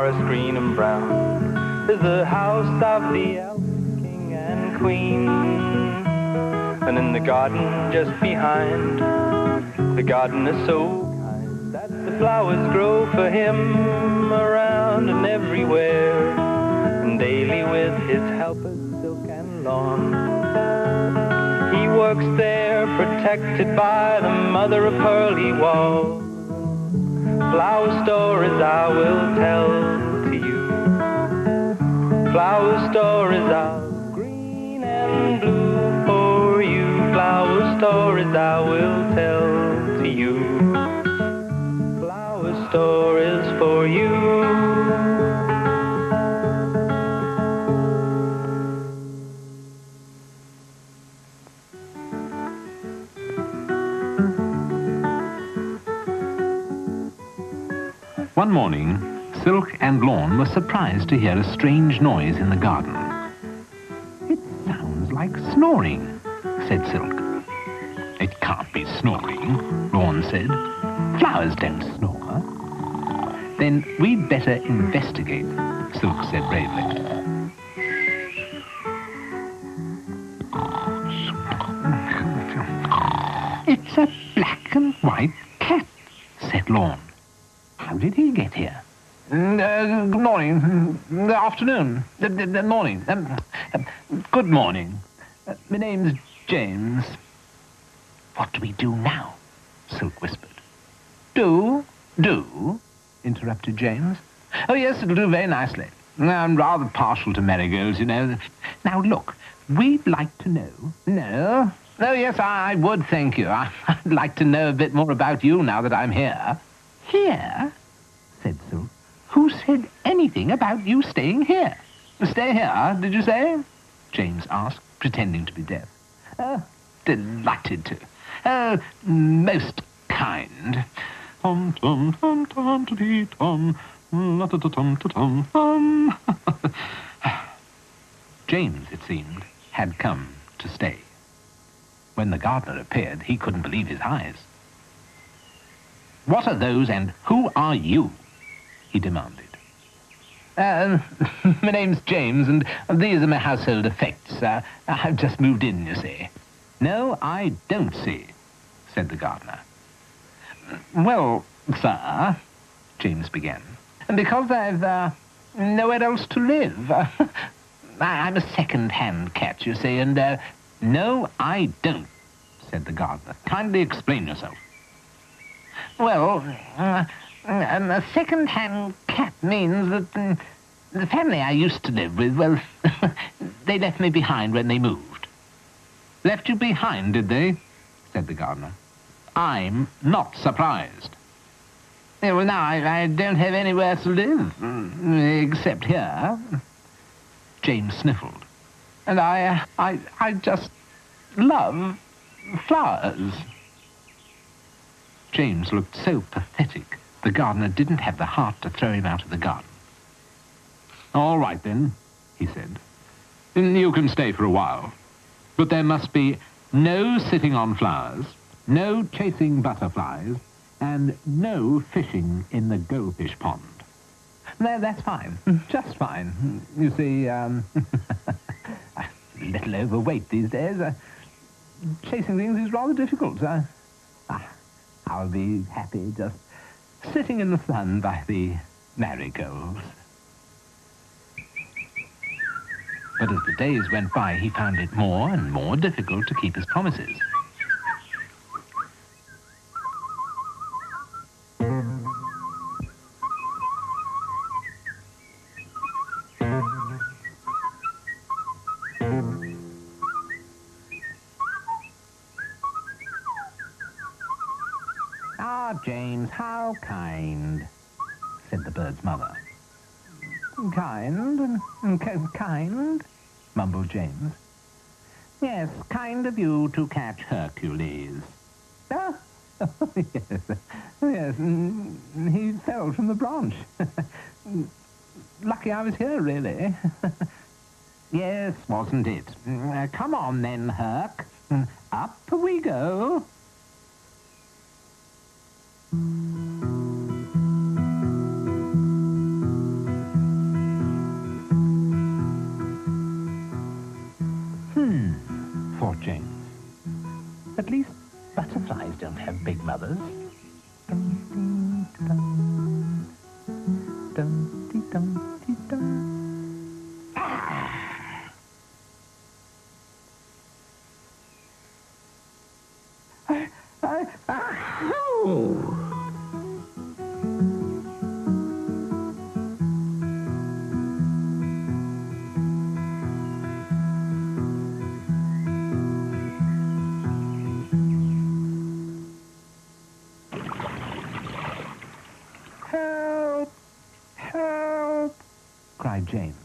forest green and brown is the house of the elf king and queen. And in the garden just behind, the garden is so kind that the flowers grow for him around and everywhere, and daily with his helpers silk and lawn. He works there protected by the mother of pearly walls. Flower stories I will tell to you, flower stories of green and blue for you, flower stories I will tell to you, flower stories for you. One morning, Silk and Lawn were surprised to hear a strange noise in the garden. "It sounds like snoring," said Silk. "It can't be snoring," Lawn said. "Flowers don't snore." "Then we'd better investigate," Silk said bravely. "It's a black and white cat," said Lawn. "How did he get here?" Good morning. Afternoon. Morning. Good morning. My name's James." "What do we do now?" Silk whispered. Do? Interrupted James. "Oh, yes, it'll do very nicely. I'm rather partial to marigolds, you know. Now, look, we'd like to know..." "No? Oh, yes, I would, thank you. I'd like to know a bit more about you now that I'm here." "Here?" said Silk. "Who said anything about you staying here?" "Stay here, did you say?" James asked, pretending to be deaf. Delighted to. Oh, most kind." Tom, tom, tom, tom, to tom, tom, tom, tom. James, it seemed, had come to stay. When the gardener appeared, he couldn't believe his eyes. "What are those, and who are you?" he demanded. My name's James, and these are my household effects. I've just moved in, you see." "No, I don't see," said the gardener. "Well, sir," James began, "because I've nowhere else to live. I'm a second-hand cat, you see, and..." "No, I don't," said the gardener. "Kindly explain yourself." "Well, a second-hand cat means that the family I used to live with, well, they left me behind when they moved." "Left you behind, did they?" said the gardener. "I'm not surprised." "Yeah, well, now, I don't have anywhere to live, except here." James sniffled. "And I just love flowers." James looked so pathetic, the gardener didn't have the heart to throw him out of the garden. "All right, then," he said. "You can stay for a while. But there must be no sitting on flowers, no chasing butterflies, and no fishing in the goldfish pond." "No, that's fine. Just fine. You see, I'm a little overweight these days. Chasing things is rather difficult. I'll be happy just sitting in the sun by the marigolds." But as the days went by, he found it more and more difficult to keep his promises. "Ah, James, how kind," said the bird's mother. "Kind? Kind?" mumbled James. "Yes, kind of you to catch Hercules." "Ah, yes, he fell from the branch. Lucky I was here, really." "Yes, wasn't it? Come on then, Herc. Up we go." mothers. Dum-dee-dum. Dum-dee-dum-dee-dum. Help! Help! Cried James.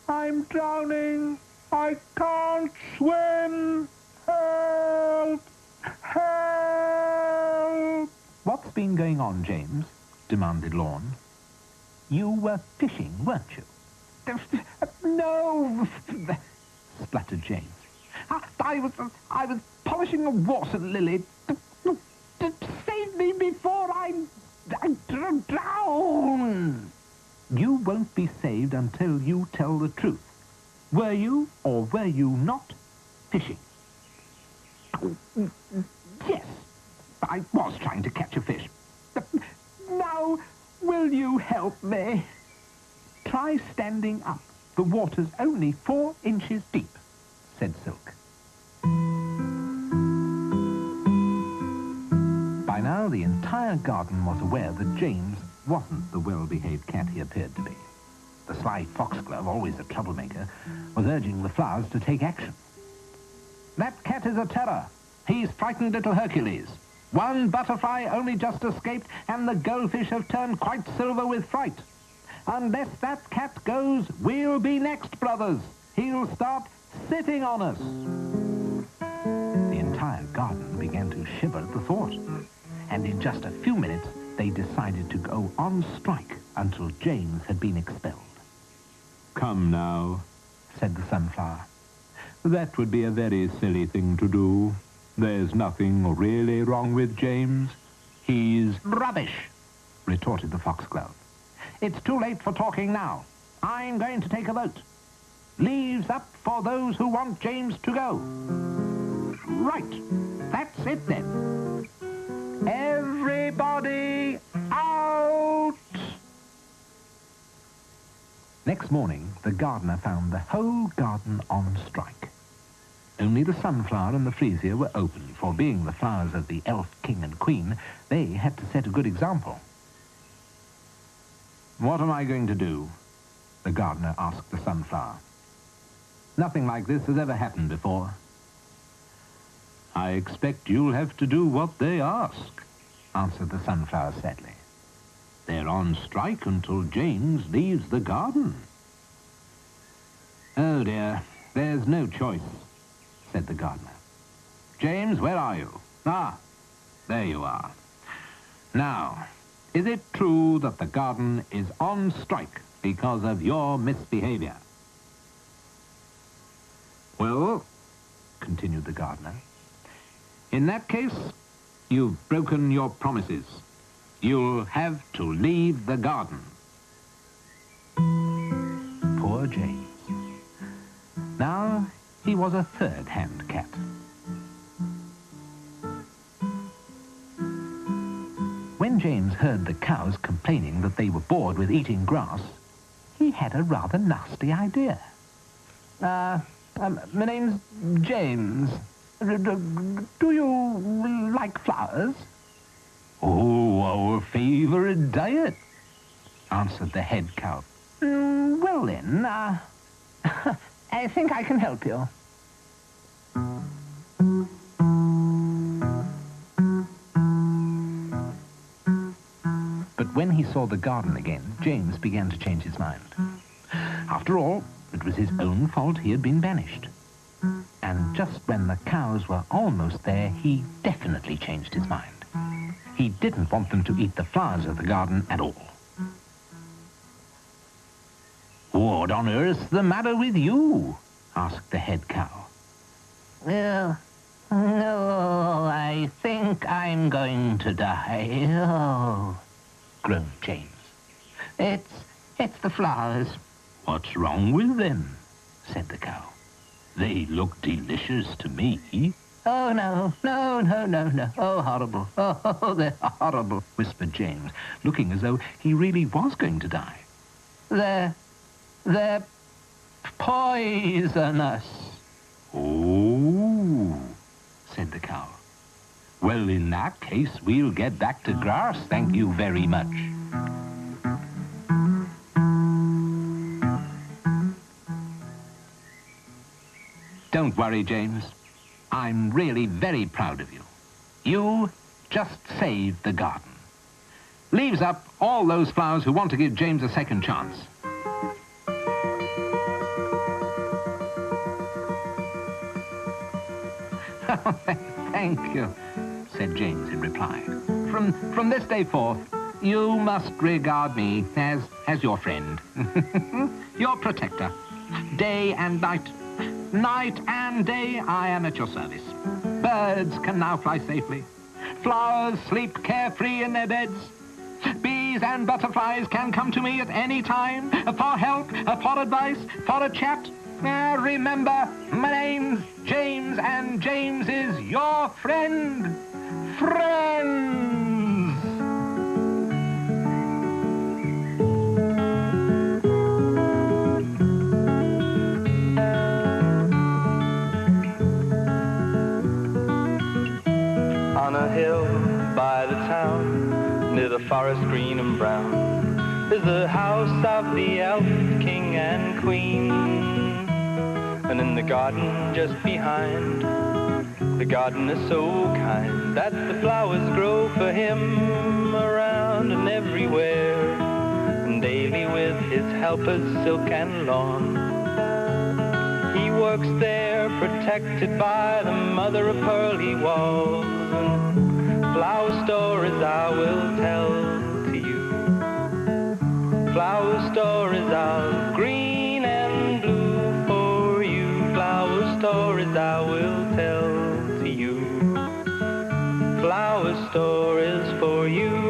I'm drowning! I can't swim! Help! Help! What's been going on, James? Demanded Lorne. You were fishing, weren't you? No! Spluttered James. I was polishing a water lily. Save me before I drown! You won't be saved until you tell the truth. Were you or were you not fishing? Yes, I was trying to catch a fish. Now, will you help me? Try standing up. The water's only 4 inches deep, said Silk. By now, the entire garden was aware that James wasn't the well-behaved cat he appeared to be. The sly foxglove, always a troublemaker, was urging the flowers to take action. That cat is a terror. He's frightened little Hercules. One butterfly only just escaped, and the goldfish have turned quite silver with fright. Unless that cat goes, we'll be next, brothers. He'll start sitting on us. The entire garden began to shiver at the thought. And in just a few minutes, they decided to go on strike until James had been expelled. Come now, said the sunflower. that would be a very silly thing to do. There's nothing really wrong with James. He's... Rubbish, retorted the foxglove. It's too late for talking now. I'm going to take a vote. Leaves up for those who want James to go. Right, that's it then. Everybody out! Next morning, the gardener found the whole garden on strike. Only the sunflower and the freesia were open, for being the flowers of the elf king and queen, they had to set a good example. What am I going to do? The gardener asked the sunflower. Nothing like this has ever happened before. I expect you'll have to do what they ask, answered the sunflower sadly. They're on strike until James leaves the garden. Oh dear, there's no choice, said the gardener. James, where are you? Ah, there you are. Now, is it true that the garden is on strike because of your misbehavior? Well, continued the gardener, in that case, you've broken your promises. You'll have to leave the garden. Poor James. Now he was a third-hand cat. When James heard the cows complaining that they were bored with eating grass, he had a rather nasty idea. My name's James. Do you like flowers? Oh, our favourite diet, answered the head cow. Well then, I think I can help you. But when he saw the garden again, James began to change his mind. After all, it was his own fault he had been banished. And just when the cows were almost there, he definitely changed his mind. He didn't want them to eat the flowers of the garden at all. What on earth's the matter with you? Asked the head cow. No, I think I'm going to die. Oh, groaned James. It's the flowers. What's wrong with them? Said the cow. They look delicious to me. Oh, no, no, no, no, no. Oh, horrible. Oh, they're horrible, whispered James, looking as though he really was going to die. They're poisonous. Oh, said the cow. Well, in that case, we'll get back to grass, thank you very much. Don't worry, James. I'm really very proud of you. You just saved the garden. Leaves up all those flowers who want to give James a second chance. Thank you, said James in reply. From this day forth, you must regard me as your friend, your protector. Day and night, night and day, I am at your service. Birds can now fly safely. Flowers sleep carefree in their beds. Bees and butterflies can come to me at any time for help, for advice, for a chat. Remember, my name's James, and James is your friend. Friends! On a hill by the town, near the forest green and brown, is the house of the Elf King and Queen. And in the garden just behind, the garden is so kind that the flowers grow for him around and everywhere, and daily with his helpers silk and lawn. He works there protected by the mother of pearly walls, and flower stories I will tell to you. Flower stories of green and blue for you. Flower stories I will tell to you. Flower stories for you.